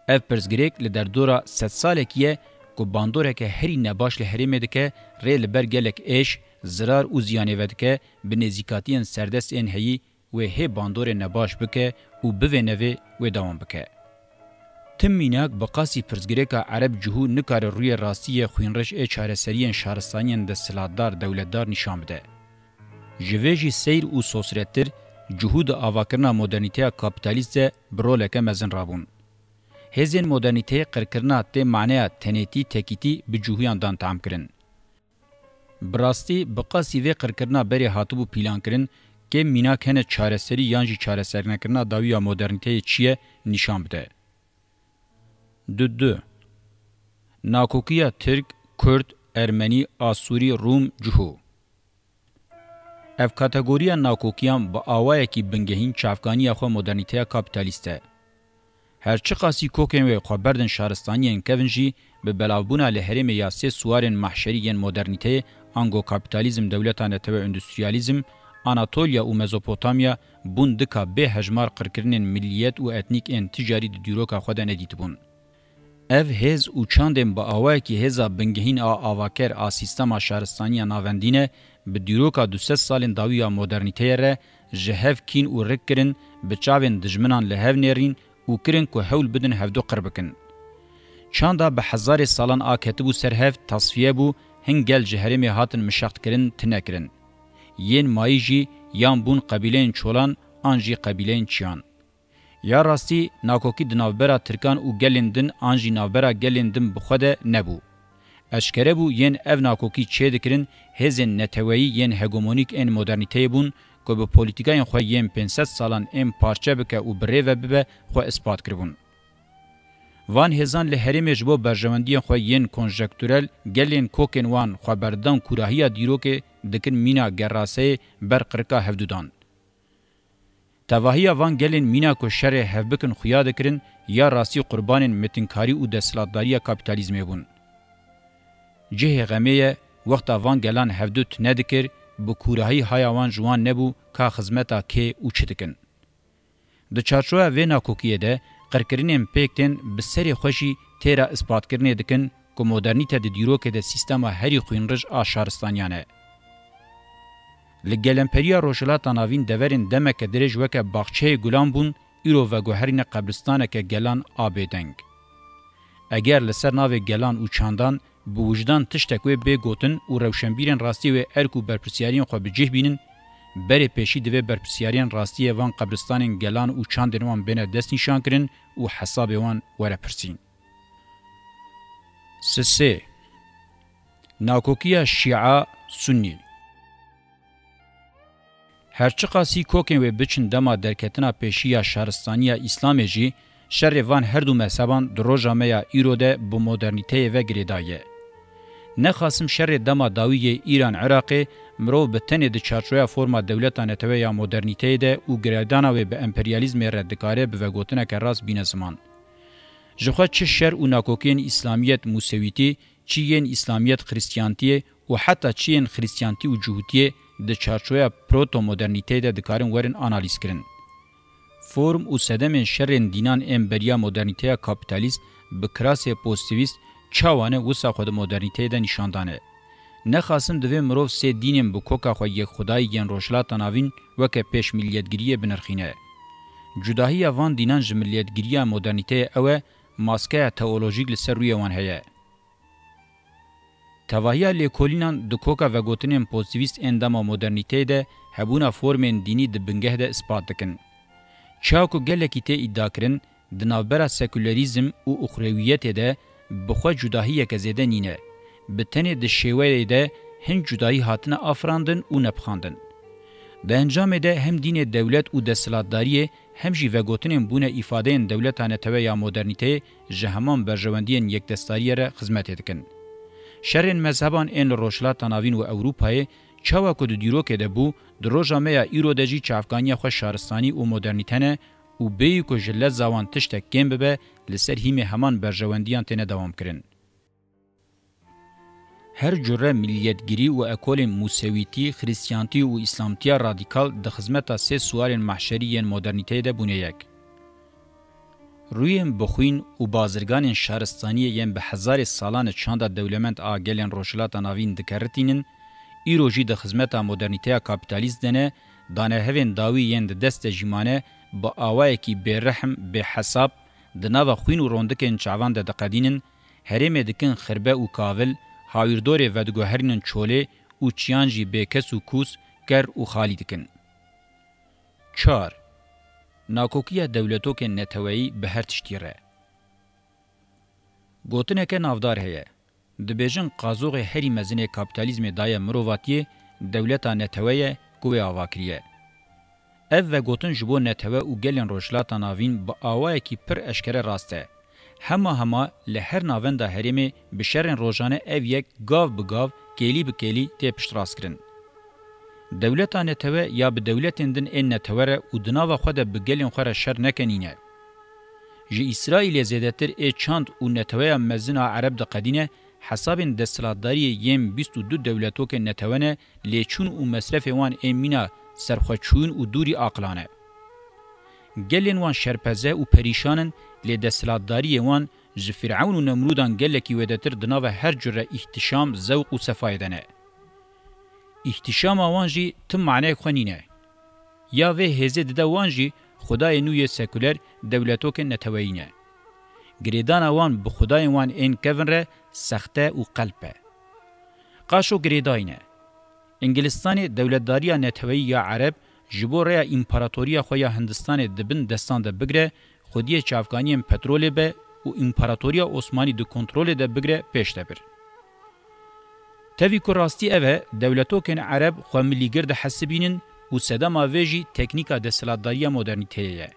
اف پرزگریک لدردورا 100 سالکیه کو باندوره که هری نباش لحریمه دکه ریل برگلک ایش زرار او زیانه ودکه به نزیکاتین سردست این هی و هی باندور نباش بکه او بوینوه و دوام بکه. تم میناک بقاسی پرزگریکا عرب جهو نکار روی راستی خوینرش ای چاره سریین شهرستانین ده سلاددار دولتدار نشان بده. جویجی سیر او سوسرتر جهود آواکرنا مدرنیته کابیتالیست برولکه مزن رابون. هزین مدرنیته قرکرنا ته معنی تنیتی تکیتی به جهویان دان تعم کرن. براستی بقاسی و قرکرنا بری هاتبو پیلان کرن که میناک هنه چاره سری یانجی چاره سری نکرنا داویا مدرنیته چیه نشان بده. دو ناکوکیا ترک، کرد، ارمنی، آسوری، روم، جهو اف کاتگوریا ناکوکیان با آوائه کی بنگهین چافگانی اخو مدرنیته کابیتالیسته. هرچی قاسی کوکن و خبردن شهرستانیان کونجی به بلاوبونا لحرم یاسه سوارن محشریین مدرنیته انگو کابیتالیزم دولتانه و اندستریالیزم آناتولیا و مزوپوتامیا بوندکا به هجمار قرکرنین ملیت و اتنیک ان تجاری دیروکا خود ندیت بون. اف هز او چاندن با آوائه کی هزا بنگهین آواکر سیستما شهرستانی ناوندینه به دیروکا 200 سالن داویا مدرنیته ره جهف کین و رکرن به چاوین دجمنان لهو نیرین و کرن که حول بدن هفدو قربکن. چاندا به هزار سالان آکتبو سرهف تصفیه بو هنگل جهرمی هاتن مشاقت کرن تنکرن. ین مایجی یان بون قبیلین چولان آنجی قبیلین چیان. یا راستی ناکوکی دناوبرا ترکان و گلندن آنجی ناوبرا گلندن بخوده نبو. اشکره بو ین اف ناکوکی چه دکرن هزن نتوایی ین هگمونیک این مدرنیته بون که به پولیتیکاین خواه ین 500 سالان این پارچه بکه و بره و ببه خواه اثبات کربون. وان هزان لحرم جبو برجواندین خواه ین کنجکتورل گلین کوکن وان خواه بردان کوراهی دیرو که دکن مینا گراسه برقرکا هفدودان. تواهی وان گلین مینا کو شر هفبکن خویا دکرن یا راسی قربان متنکاری و دستلاتداری کابیتالیزم بون. جه غمیه وقت وان گلان هفدوت ندکر بو کوراهی هایوان جوان نبو که خزمتا که او چدکن. د چارچوه و ناکوکیه ده قرکرینیم پیکتن بسری خوشی تیرا اثبات کرنه دکن که مدرنیته ده دیرو که ده سیستما هری خوینرج آشارستانیانه. لگلمپریا روشلاتا ناوین دورین دمک درج وکه باغچه گلان بون ایرو و گوهرین قبرستانه که گلان آبیدنگ. اگر لسر ناو گلان او چاندان بو وجدان تشتکوی بی گوتن و روشنبیرین راستی و ارکو برپرسیارین خو بجه بینن بری پیشی دوی برپرسیارین راستی وان قبرستانین گلان و چاندن وان بین دست نشان کرن و حساب وان وره پرسین. سه ناکوکیا شیعه سنی هرچی قاسی کوکن و بچن دما درکتنا پیشیا شهرستانیا اسلامی جی شر وان هر دو مذهبان دروجامیا ایروده بو مدرنیته و گریدایه. نخاسم شر دما داوی ایران عراق مرو به تنه د چارچویا فرما دولتانه ته یا مدرنیته ده او گریدانا و به امپریالیزم ردکاره به وګوتنه که راس بینه زمان. جخوا چه شر او ناکوکین اسلامیت موسویتی چین اسلامیت خریستیانتی و حتی چین خریستیانتی و جهوتیه د چارچویا پروتو مدرنیته ده دکارن ورن آنالیز کرن. فرم او سدمن شرن دینان امپریا مدرنیته کاپیتالیست به کراسی پوزیتیویست چاوانه وسا خود مدرنیته ده نشاندانه. نخاسم دوی مروف سه دینم بو کوکا خو یک خدای گن روشلا تناوین وکه پیش ملیتگیری بنرخینه. جداهی وان دینان جملیتگیری مدرنیته اوه ماسکه تئولوژیک لسر روی وان هیه. تواهی لیکولینان دو کوکا و گوتنین پوزیتیویست انداما مدرنیته ده هبونا فرمین دینی ده بنگه ده اثبات دکن. چاوکو گلکی ته ادعا کرن دنابرا سکولاریزم او اخرویت ده بخوا جداهی که زیده نینه. بتنه د شیوه ده هم جدایی هاتنه افراندن او نپخاندن. ده انجام ده هم دین دولت او دستلاتداری هم جی وگوتنین بونه ifade دولتانه توه یا مدرنیته جهمان برجواندین یک دستاری را خدمت دکن. شرین مذهبان این روشلا تناوین و اوروپای چاوا کد دیروکه ده بو دروجامه یا ایرو دجی چافگانی خوش شهرستانی و مدرنیتنه او بیو که جلت زوان تشتک گیم ببه لسر هیم همان برجواندیان تنه دوام کرن. هر جره ملیتگیری و اکول موسویتی، خریستیانتی و اسلامتیا رادیکال د خدمت سه سوار محشری مدرنیته ده بونه یک. رویم بخوین و بازرگان شهرستانی یم به هزار سالان چاند دولمنت آگلین روشلات ناوین دکرتینن، ایروژی د خدمت مدرنیته کاپیتالیست دنه دانه هفین داوی ین دست جیمانه با آوائه کی برحم به حساب دناو خوین و روندکن چاوان ده دقدینن هرم دکن خربه و کاول هاویردور و دگوهرینن چوله او چیانجی بیکس و کوس گر و خالی دکن. 4. ناکوکیه دولتو که نتوایی به هر تشتیره. گوتنه که نافدار هیه. دبیجن قازوغ هری مزین کابیتالیزم دای مروواتیه دولتا نتوایی گوه آواکریه. او و گوتن جبو نتوه و گلین روشلاتا ناوین با آوائه کی پر اشکره راسته. هما لهر ناوند هریمه بشرن روزانه اف یک گاو بگاو کلی بکلی ته پشتراس کرن. دولتانه توه یا به دولتندن این نتوره و دناو خود بگلین خوره شر نکنینه. جی اسرائیل زیدتر ای چاند و نتوه مزنا عرب ده قدینه حساب دستلاتداری یم 22 دولتو که نتوانه لیچون و مصرف وان ایمینا سرخوچون و دوری عقلانه. گلین وان شرپزه و پریشانن لی دستلاتداری وان فرعون و نمرودان گلکی ودتر دناو هر جره احتشام زوق و صفایدنه. احتشام وانجی تم معنی خونینه. یا وی هزه دده وانجی خدای نوی سکولر دولتو که نتوینه. گریدان وان به خدای وان این کون ره سخته و قلبه. قاشو گریداینه. انگلستان دولتداری نتوی یا عرب جبور یا امپراتوریا خویا هندستان دبن دستان ده بگره خودی چافگانی پترول به و امپراتوریا عثمانی ده کنترل ده بگره پیش ده بر. تاوی که راستی اوه دولتو کن عرب خواه ملیگرد حسبینن و صدام آویجی تکنیکا دستلاتداری مدرنیتیه.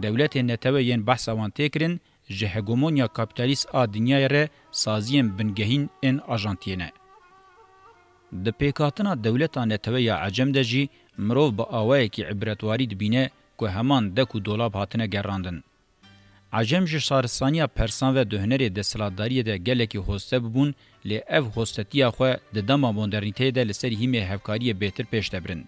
دولت نتوی ین بحث آوان تکرن جه هگومونیا کابیتالیست آ دنیای ره سازیم بنگهین این آجانتینه. د پیکاتنا دولتا نتوی عجم ده جی مروف با آوائه کی عبرتواری دبینه که همان دکو دولاب هاتنه گراندن. عجم جه شارستانیا پرسان و دهنر دستلاتداری ده گلکی هسته ببون لی اف هستتیا خواه ده دما مدرنیته ده لسر هیمه هفکاری بهتر پیش دبرن.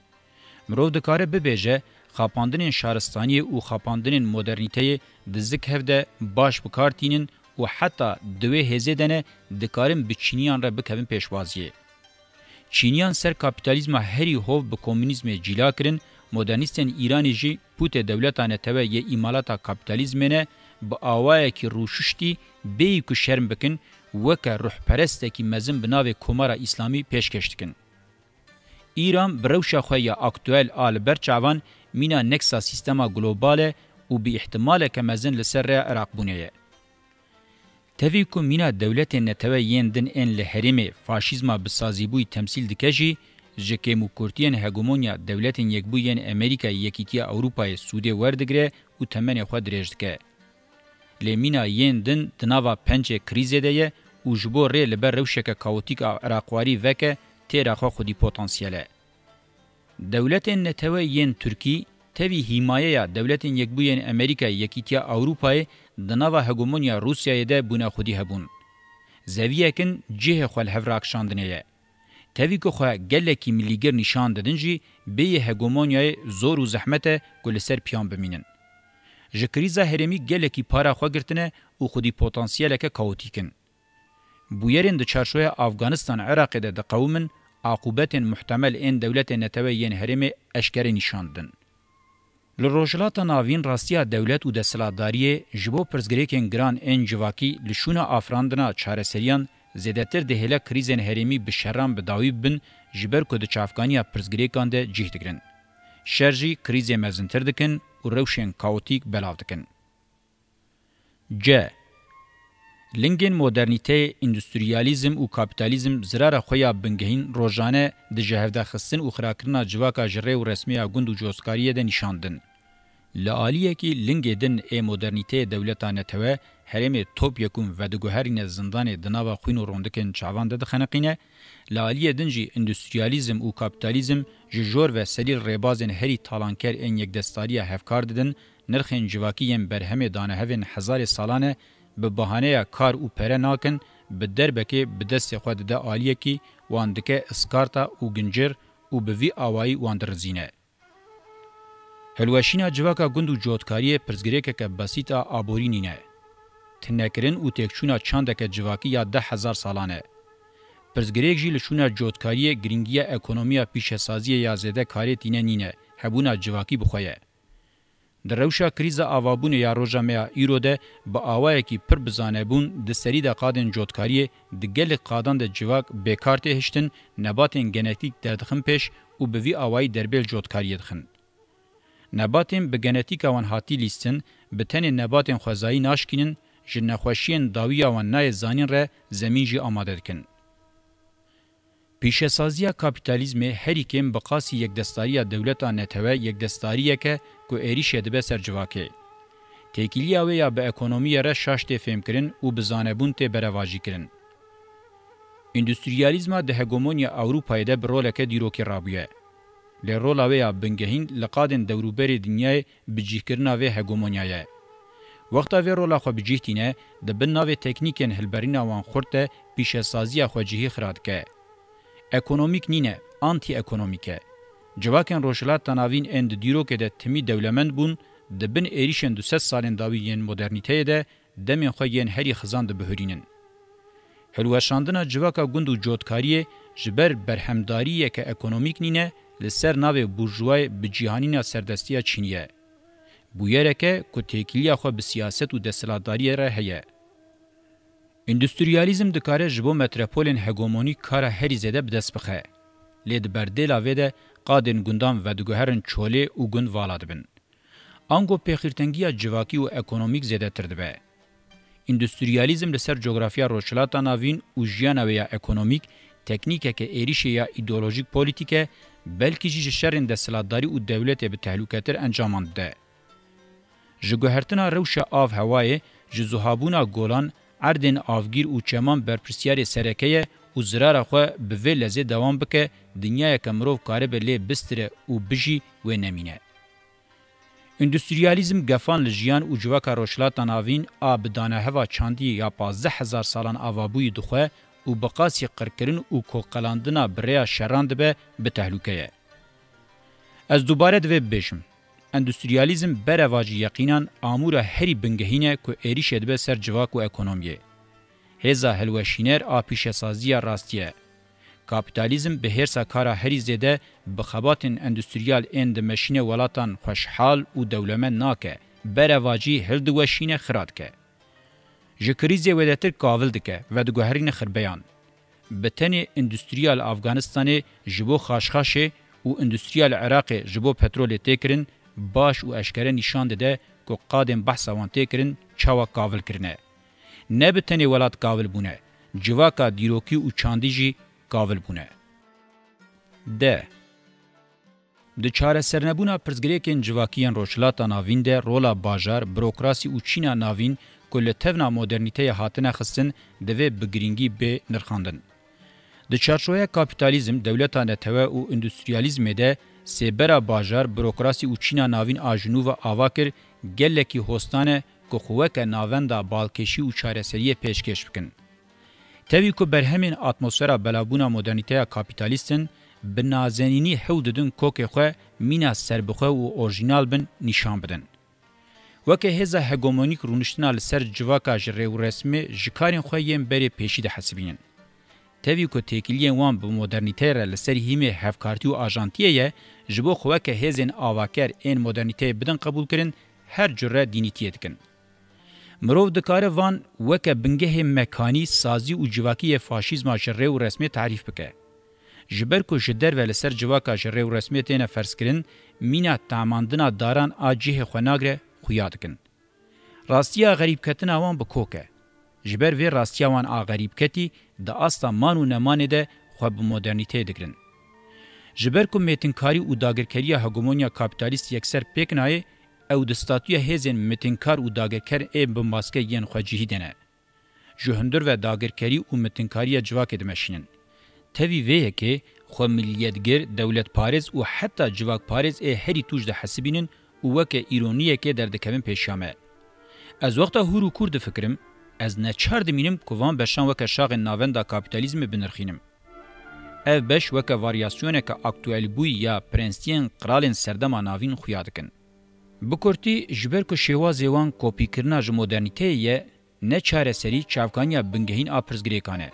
مروف دکاره ببیجه خاپاندن شارستانی و خاپاندن مدرنیته دزک هفده باش بکارتینن و حتی دوی هزه دنه دکارن بچینیان را بکوین پیشوازیه. چینیان سر کاپیتالیزم هری هوو به کمونیسم جیلا کرن مدرنیستن ایرانی جی پوت دولتانه توه یه ایمالاتا کاپیتالیزمنه با آوائه که روششتی بیو که شرم بکن وکه روح پرسته که مزن بناو کمارا اسلامی پیشکش دکن. ایران بروشا خواه اکتوال آل برچاوان مینا نکسا سیستما گلوباله و بی احتماله که مزن لسر عراق بونه. تاوی که مینا دولت نتوه یندن این لحرم فاشیزما بسازیبوی تمثیل دکجی جکیمو کورتین هگمونیا دولتین یکبوین امریکا یکیتیا اوروپای سودی وردگره و تمن خود درجدکه. لیمینا ین دن دناوا پنچه کریزه ده و جبو ری لبر روشک کاوتیک عراقواری وکه تیرا خودی پوتانسیله. دولتین نتوه ین ترکی تاوی حمایه دولتین یکبوین امریکا یکیتیا اوروپای دناوا هگمونیا روسیای ده بونا خودی هبون. زویهکن جه خوال هفراکشاندنه. تاوی که خواه گلکی ملیگر نشان دادن جی بیه هگمونیای زور و زحمت گلسر پیان بمینن. جکریزا هرمی گلکی پارا خواه گرتنه و خودی پوتانسیل که کاوتیکن. بویرین ده چارشوه افغانستان عراق ده قومن عقوبت محتمل این دولت نتوه ین هرمی اشکر نشاندن. لروجلات ناوین راستیا دولت و ده سلاداریه جبو پرزگریکن گران این جواکی لشون آفراندنا چارسریان زیادتر دهلا کریزن هرمی بشرام بداوی بن جبر که ده چافگانیا پرزگریکان ده جیه دگرن. شرجی کریز مزنتر دکن و روشن کاوتیک بلاو دکن. ج. لنگین مدرنیته، اندستریالیزم و کابیتالیزم زرار خویا بنگهین روزانه ده جهفده خستن و خراکرنا جواکا جره و رسمی گند و جوزکاریه ده نشاندن. لعالیه کی لنگ دن ای مدرنیته دولتانه توه هرم توپ یکون و دگوهرین زندان دناوا خوین و روندکن چاوان ده خنقینه، لعالیه دنجی اندستریالیزم و کابیتالیزم جور و سلیل ریبازن هری تالانکر این یک دستاری هفکار ددن نرخین جواکیم برهم دانه هفین هزار سالانه به بهانه کار او پره ناکن به دربکه به دست خود ده عالیه کی واندکه اسکارتا او گنجر او به وی آوایی واندرزینه. هلوشینا جواکا گندو جوتکاری پرزگریکه که بسیطا آبورینینه. تنکرین او تکچونا چاندک جواکی یا 10,000 سالانه. پرزگریک جی لشونا جوتکاری گرینگی اکونومیا پیشسازی یا زده کاری تینه نینه. هبونا جواکی بخویه. در روشا کریزا آوابون یا روژا میا ایرو ده با آوائه کی پر بزانه بون ده سری ده قادن جوتکاری ده گل قادان ده جواک بیکارته هشتن نباتن گنتیک دردخن پیش و به وی آوائی دربیل جوتکاری دخن. نباتن به گنتیک آوان هاتی لیستن به تن نباتن خوزایی ناشکینن جن خوشین داوی آوان نای زانین ره زمین جی آماده دکن. پیشسازی کاپیتالیزم هری کم بقاسی یک دستاری دولتا نتوه یک دستاریه که ایریش دبه سر جواکه. تکیلی آوه یا به اکونومی را شاشت فهم کرن و بزانبون ته برواجی کرن. اندستریالیزم ده هگمونیا اوروپای ده برولکه دیروکی رابیه. لی رول آوه یا بنگهین لقادن دوروبر دنیای بجیه کرن آوه هگمونیایه. وقت آوه رولا خو بجیه تینه ده بن آوه تکنیکن هلبرین آوان خورده پیشسازی خو جیه خراد که. اکونومیک نینه، آنتی اکونومیکه. جواکن روشلات تناوین اند دیرو که ده تمی دولمند بون ده بن ایریشن 200 سالن داوی ین مدرنیته ده دمین خواه ین هری خزان ده بهرینن. هلوشاندنا جواکا گندو جوتکاریه جبر برهمداریه که اکونومیک نینه لسر ناو بورژوای بجیهانینا سردستیا چینیه. بویره که تکیلیا خو به سیاست و دستلاتداری را هیه. اندستریالیزم دکاره جبو متروپولین هگمونیک کارا هری زده بدست بخه. لید بردیلا ویده قادن گندان و دگوهرن چوله و گند والاد بن. آنگو پیخیرتنگیا جواکی و اکونومیک زده تردبه. اندستریالیزم لسر جغرافیا روشلاتا ناوین و جیانا ویا اکونومیک تکنیکه که ایریشه یا ایدولوژیک پولیتیکه بلکه جی شرین دستلاتداری و دولت به تحلوکتر انجاماند ده. جگوهرتنا روش آف هوای جزوهابونا گولان اردن آفگیر و چمان برپرسیار سرکه و زرار خو به وی لزه دوام بکه دنیای کمروف کاره به لی بستره و بجی و نمینه. اندستریالیزم گفان لجیان و جواکا روشلاتا ناوین آب دانه هوا چاندی یا 15,000 سالان آوابوی دخواه و بقاسی قرکرین و کوقلاندنا بریا شراند به تحلوکه. از دوباره دوی بشم. اندستریالیزم برواجی یقیناً آمور هری بنگهینه که ایریش دبه سر جواک و اکونومیه. هزا هلوشینر آپیش سازی راستیه. کاپیتالیزم به هرسا کارا هری زده بخباتن اندستریال اند مشین ولاتان خوشحال و دولمن ناکه برواجی هلدوشین خراد که. جکریزی ودتر کاول دکه و دگوهرین خربیان. بتن اندستریال افغانستان جبو خاشخاشه و اندستریال عراق جبو پترول تکرن باش و اشکره نشان ده که قادم بحث وان تکرن چاوا کاول کرنه. نه بتنی ولات کاول بونه. جواکا دیروکی و چاندیجی کاول بونه. د د چارەسەرنەبوونا pirsgirêkên civakiyên rojhilata navîn de rola bajar, bürokrasî û çîna navîn ku li tevna modernîteyê hatine xistin divê bi girîngî bê nirxandin. Di çarşoya kapîtalîzm, dewleta netewê û endüstriyalîzmê de sêbera bajar, bürokrasî û çîna navîn a jinû ve ava kir gelekî hostane ku xweke navenda balkêşî û çareseriyê pêşkêş bikin. Tevî ku berhemên atmosfera belavbûna modernîteya kapîtalîstin, bi nazenînî hewl didin kokê xwe mîna serbixwe û orjînal bin nîşan bidin. Weke hêza hegemonîk rûniştina li ser civaka ji rêwresmê ji karên xwe yên berê pêşî de hesibînin. Tevî ku têkiliyên wan bi modernîteyê re li ser hîmê hevkartî û ajantiyê ye, ji bo xweke hêzên avaker ên modernîteyê bidin qebûl kirin, her cure dînîtiyê dikin. Mirov dikare van weke bingehê mekanî, sazî û civakiyê faşîzma ji rêwresmê tarîf bike. Ji ber ku ji derve li ser civaka ji rêwresmê têne ferskirin, mîna tamandina daran a cihê xwe nagre xuya dikin. Rastiya xerîbketina wan bi kok e. Ji ber vê rastiya wan a xerîbketî di asta man û nemanê de xwe bi modernîteyê dikirin. Ji ber ku mêtinkarî û dagirkeriya hegemonya kapîtalîst yekser pêk nayê, ew di statûya hêzên mêtinkar û dagirker ê bi maske yên xwe cihî dene. Ji hundir ve dagirkerî û mêtinkariya civakê dimeşînin. Tevî vê yekê xwe milliyetgir, dewletparêz û heta civakparêz ê herî tûj de hesibînin û weke îroniyekê derdikevin pêşiya me. Ez wexta hûr û kûr difikirim, ez neçar dimînim ku van beşan weke şaxên navenda kapîtalîzmê binirxînim. Ev beş weke varyasyoneke aktûelbûyî ya prensiyên qiralên serdema navîn xuya dikin. Bi kurtî ji ber ku şêwazê wan kopîkirina ji modernîteyê ye, ne çareserî çavkaniya bingehîn a pirsgirêkan e.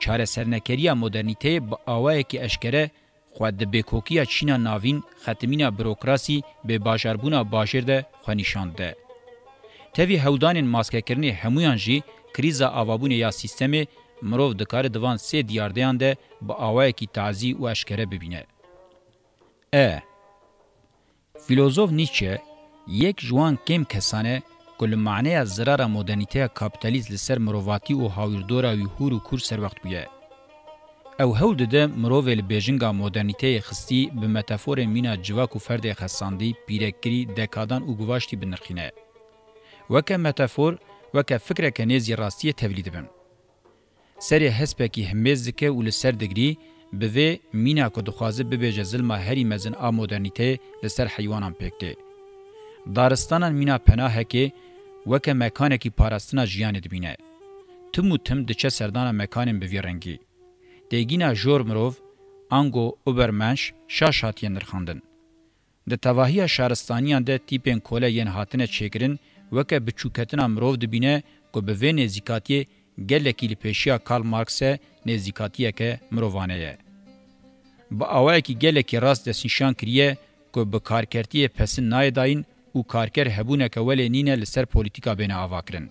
Çaresernekeriya modernîteyê bi awayekî eşkere xwe di bêkokiya çîna navîn, xetimîna bürokrasî, bêbaşarbûna bajêr de xwe nîşand de. Tevî hewdanên maskekirinê hemûyan jî krîza avabûnê ya sîstemê mirov dikare divan sê diyardeyan de bi awayekî tazî û eşkere bibîne. Filozof Nietzsche yek ji wan kêm kesan e ku li maneya zirara modernîteya kapîtalîst li ser mirovatî û hawirdora wî hûr û kûr serwext bûye. Ew hewl dide mirovê li bêjinga modernîteyê xistî bi metaforên mîna civak û ferdê xesandî, pîrekirî, dekadan û guvaştî binirxîne. Weke metafor, weke fikreke nêzî rastiyê tevlî dibin. Serê hespekî himêz dike û li ser digirî, bi vê mîna ku dixwaze bibêje zilma herî mezin a modernîteyê li ser heywanan pêk tê. Daristanan mîna penahekê weke mekanekî parastina jiyanê dibîne. Tim û tim diçe serdana mekanên bi vî rengî. Têgîna jor mirov, ango Übermensch, şaş hatiye nirxandin. Di tevahiya şaristaniyan de tîpên kole yên hatine çêkirin, weke biçûketina mirov dibîne ku bi vê nêzîkatiyê gelekî li pêşiya Karl Marxê nêzîkatiyeke mirovane ye. Bi awayekî gelekî rast destnîşan kiriye ku bi karkertiyê pesin nayê dayîn û karker hebûneke welê nîne li ser polîtîka bêne ava kirin.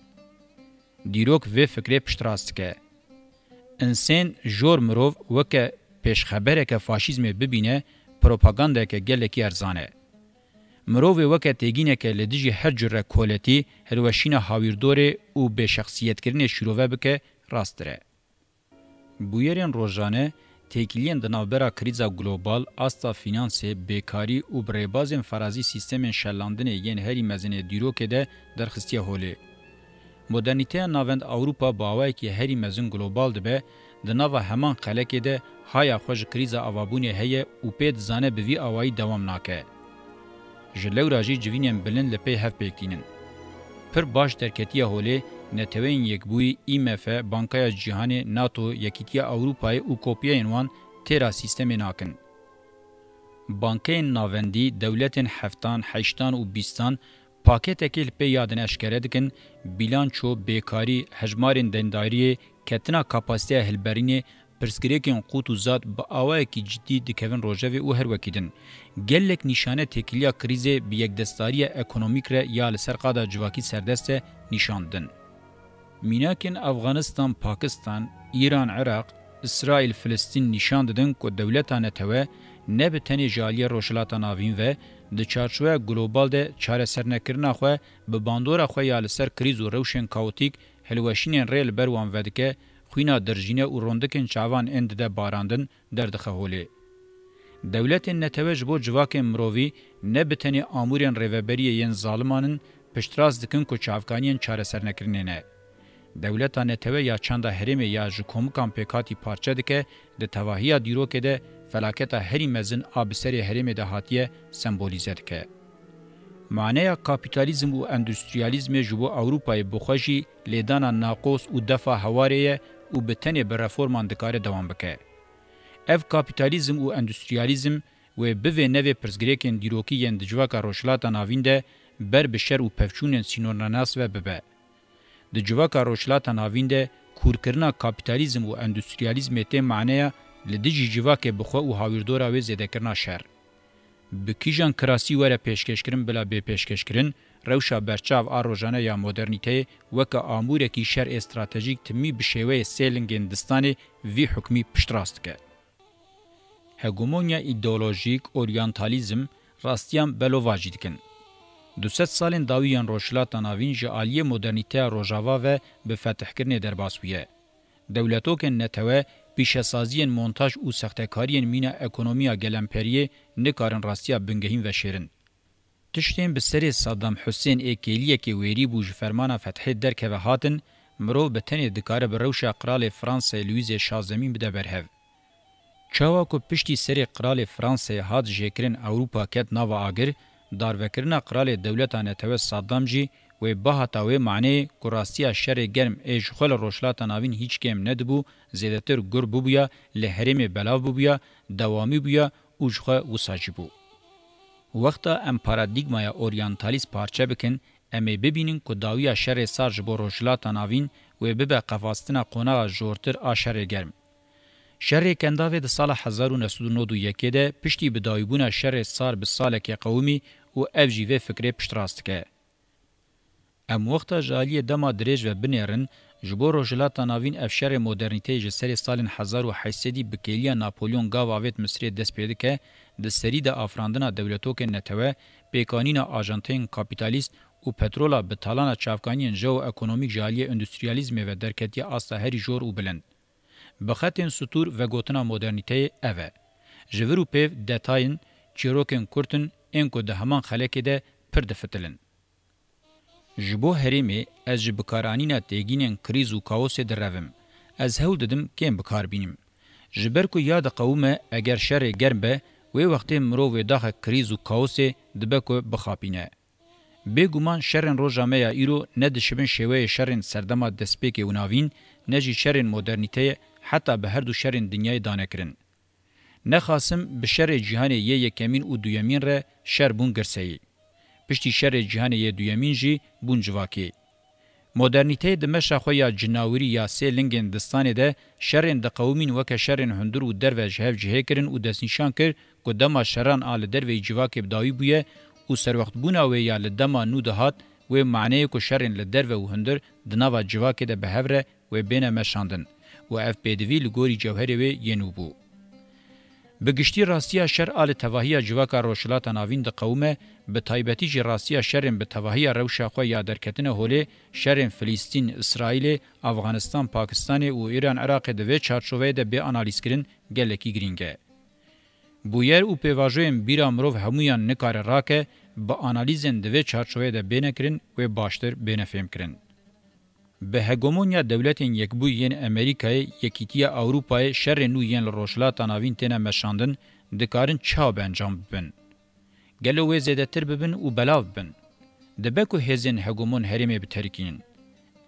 Dîrok vê fikrê piştrast dike. İnsên jor mirov weke pêşxebereke faşîzmê bibîne, propagandeke gelekî erzan e. Mirovê weke têgîneke li dijî her cure koletî, hilweşîna hawirdorê û bêşexsiyetkirinê şîrove bike rasttir e. Bûyerên rojane, têkiliyên di navbera krîza global, asta finansê, bêkarî û birêbazên ferazî sîstemên şellandinê yên herî mezinê dîrokê de derxistiye holê. Modernîteya navend Awropa bi awayekî herî mezin global dibe, di nava heman xelekê de haya xwe ji krîza avabûnê heye û pê dizane bi vî awayî dewam nake. Ji lewra jî civînên bilind li pê hev pêktînin. Pir baş derketiya holê, neteweyên yekbûyî, IMF, Bankaya Cîhanê, NATO, Yekîtiya Awropayê û kopiyeyên wan têra sîstemê nakin. Bankeyên navendî, dewletên heftan, heştan û bîstan paketekê li pê yadin eşkere dikin, bîlanço, bêkarî, hejmarên dendariyê, ketina kapasiteya hilberînê, pirsgirêkên qut û zat bi awayekî ciddî dikevin rojevê û her wekî din. Gelek nîşane têkiliya krîzê bi yekdestariya ekonomîk re ya li ser qada civakî serdest e nîşan din. Mînakên Afganistan, Pakistan, İran, Iraq, İsrail, Filistin nîşan didin ku dewleta netewê ne bi tenê ji aliyê rojhilata navîn ve di çarçoya global de çaresernekirina xwe bi bandora xwe ya li ser krîz û rewşên kaotîk hilweşînên rê li ber wan vedike, xwîna dirjîne û rondikên çavan ên dide barandin derdixe holê. دولتên netewê ji bo civakên mirovî ne bi tenê amûrên rêveberiyê yên zalimanin piştras dikin ku çavkaniyên çaresernekirinê ne. Dewleta netewê ya çanda herêmê ya ji komukan pêkhatî parçe dike, di tevahiya dîrokê de felaketa herî mezin a bi serê herêmê de hatiye sembolîze dike. Maneya kapitalizm û endüstriyalizmê ji bo Ewropayê bixwe jî lêdana naqos û defa hewarê ye û bi tenê bi reforman dikare dewam bike. Ev kapitalizm û endüstriyalizm wê bi vê nevê pirsgirêkên dîrokî yên di civaka rojhilata navîn de ber bi şer û pevçûnên sînornanas ve bibe. Di civaka rojhilata navîn de kûrkirina kapitalizm û endüstriyalizmê tê maneya li dijî civakê bixwe û hawirdora wê zêdekirina şer. Bi kîjan kirasî were pêşkêşkirin bila bê pêşkêşkirin, rewşa berçav a rojane ya modernîteyê weke amûrekî şerê stratejîk timî bi şêweyê sêlingên distanê vî hukmî piştrast dike. Hegemonya ideolojik, oryantalizm, rastiyan belovajî dikin. 200 salên dawî yên rojhilata navîn ji aliyê modernîteya rojava ve bi fetihkirinê derbas bûye. Dewletokên netewê pîşesaziyên montaj û sextekariyên mîna ekonomiya gelemperiyê nikarin rastiya bingehîn ve şêrin. Tiştên bi serê Saddam Hüseyin ê kêliyekê wêrî bû ji fermana fethê derkeve hatin, mirov bi tenê dikare bi rewşa Qralê Fransayê Louis XVI bide berhev. Çawa ku piştî serê Qralê Fransayê hat jêkirin Ewropa ket nava agir, darvekirina Qralê dewleta netewê Saddam jî wê bahata wê maneyê ku rastiya şerê germ ê ji xwe li rojhilata navîn hîç kêm nedibû, zêdetir gur bûbûya, li herêmê belav bûbûya, dewamî bûya û ji xwe wisa jî bû. Wexta em paradigmaya oryantalîst parçe bikin, em ê bibînin ku dawiya şerê sar ji bo rojhilata navîn wê bibe qefastina qonaxa jortir a şerê germ. Şerê kendavê di sala 1991 de piştî bi dawîbûna şerê sar bi salekê qewimî û ev jî vê fikrê piştrast dike. Em wexta ji aliyê dema dirêj ve binêrin, ji bo rojhilata navîn ev şerê modernîteyê ji serê salên 1800 bi kêliya Napolyon Gavavêt Misrê dest pê dike, di serî de afrandina dewletokên netewê, pêkanîna ajanteyên kapitalîst û petrola bi talana çavkaniyên jeo-ekonomîk ji aliyê endüstriyalizmê ve derketiya asta herî jor û bilind. Bi xetên stûr ve gotina modernîteyê ev e. Ji vir û pêv detayên çîrokên Kurtin ên ku di heman xelekê de pir difitilin. Ji bo herêmê ez ji bikaranîna têgînên krîz û kaosê direvim. Ez hewl didim kêm bikar bînim. Ji ber ku ya diqewime eger şerê germ be, wê wextê mirov wê daxe krîz û kaosê dibe ku bixapîne. Bêguman şerên roja me ya îro ne dişibin şêweyê şerên serdema destpêkê û navîn, ne jî şerên modernîteyê heta bi her du şerên dinyayê danekirin. Nexasim bi şerê cîhanê yê yekemîn û duyemîn re şer bûn girseyî. Piştî şerê cîhanê yê duyemîn jî bûn civakî. Modernîteyê di meşa xwe ya cinawirî ya sê lingên distanê de şerên diqewimîn weke şerên hundir û derve ji hev cihê kirin û destnîşan kir ku dema şeran a li derveyî civakê bidawî bûye û serwextbûna wê ya li dema nû dihat wê maneyê ku şerên li derve û hundir di nava civakê de bihevre wê bêne meşandin û ev pêdivî li gorî cewherê wê yên bû. Bi giştî rastiya şer a li tevahiya civaka rojhilata navîn diqewime, bi taybetî jî rastiya şerên bi tevahiya rewşa xwe ya derketine holê, şerên Filîstîn, İsraîlê, Afganistan, Pakistanê û Îran Iraqê di vê çarçoveyê de bê analîzkirin gelekî girîng e. Bûyer û pêvajoyên bîra mirov hemûyan nikare rake, bi analîzên di vê çarçoveyê de bênekirin wê baştir bêne fêmkirin. Bi hegemonya dewletên yekbûyî yên Amerîkayê, yekîtiya Ewropayê şerên nû yên li rojhilata navîn têne meşandin, dikarin çawa bencam bibin. Gelo wê zêdetir bibin û belav bibin. Dibe ku hêzên hegemon herêmê biterikînin.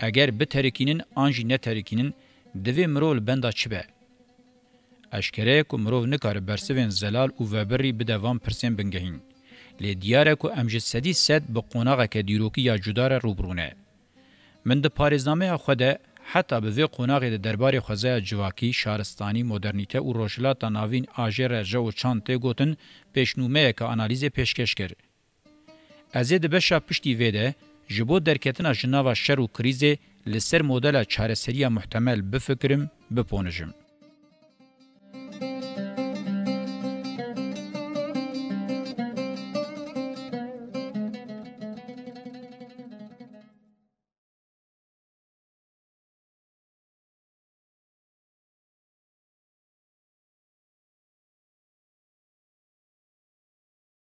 Eger biterikînin an jî neterikînin, divê mirov li benda çi be? Eşkereye ku mirov nikare bersivên zelal û vebirî bide van pirsên bingehîn. Lê diyar e ku em ji sedî sed bi qonaxeke dîrokî ya cuda re rûbirûne. Min di parêznameya xwe de heta bi vê qonaxê de derbarê xwezaya civakî, şaristanî, modernîte û rojhilata navîn ajê re je û çand tê gotin, pêşnûmeyeke analîzê pêşkeş kir. Ez ê di beşa piştî vê de ji bo derketina ji nava şer û krîzê li ser modela çareseriya muhtemel bifikirim, biponijim.